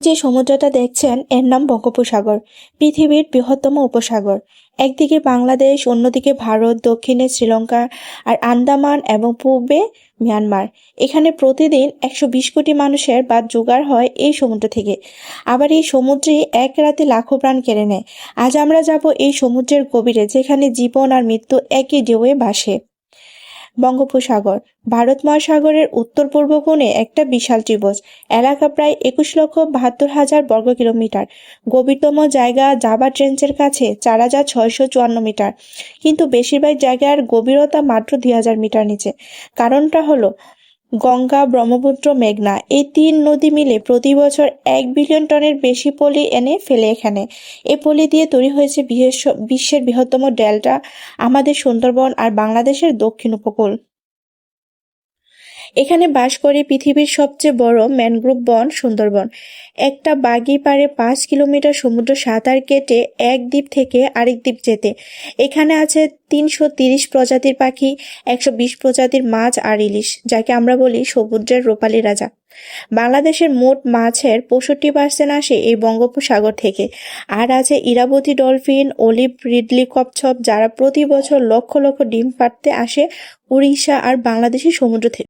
যে সমুদ্রটা দেখছেন এর নাম বঙ্গোপসাগর, পৃথিবীর বৃহত্তম উপসাগর। একদিকে বাংলাদেশ, অন্যদিকে ভারত, দক্ষিণে শ্রীলঙ্কা আর আন্দামান এবং পূর্বে মিয়ানমার। এখানে প্রতিদিন 120 কোটি মানুষের বাস জোগাড় হয় এই সমুদ্র থেকে। আবার এই সমুদ্রই এক রাতে লাখো প্রাণ কেড়ে নেয়। আজ আমরা যাব এই সমুদ্রের গভীরে, যেখানে জীবন আর মৃত্যু একই ঢেউয়ে ভাসে। বঙ্গোপসাগর ভারত মহাসাগরের উত্তর পূর্ব কোণে একটা বিশাল ত্রিভুজ। এলাকা প্রায় 21,72,000 বর্গ কিলোমিটার। গভীরতম জায়গা জাভা ট্রেঞ্চের কাছে 4,654 মিটার, কিন্তু বেশিরভাগ জায়গার গভীরতা মাত্র 2,000 মিটার নিচে। কারণটা হলো গঙ্গা, ব্রহ্মপুত্র, মেঘনা এই 3 নদী মিলে প্রতি বছর 1 বিলিয়ন টনের বেশি পলি এনে ফেলে এখানে। এই পলি দিয়ে তৈরি হয়েছে বিশ্বের বৃহত্তম ডেল্টা, আমাদের সুন্দরবন আর বাংলাদেশের দক্ষিণ উপকূল। এখানে বাস করে পৃথিবীর সবচেয়ে বড় ম্যানগ্রোভ বন সুন্দরবন। একটা বাগি পারে 5 কিলোমিটার সমুদ্র সাঁতার কেটে এক দ্বীপ থেকে আরেক দ্বীপ যেতে। এখানে আছে 330 প্রজাতির পাখি, 120 প্রজাতির মাছ আর ইলিশ, যাকে আমরা বলি সমুদ্রের রূপালী রাজা। বাংলাদেশের মোট মাছের 65% আসে এই বঙ্গোপসাগর থেকে। আর আছে ইরাবতী ডলফিন, অলিভ রিডলি কচ্ছপ, যারা প্রতি বছর লক্ষ লক্ষ ডিম পাড়তে আসে উড়িষ্যা আর বাংলাদেশের সমুদ্র থেকে।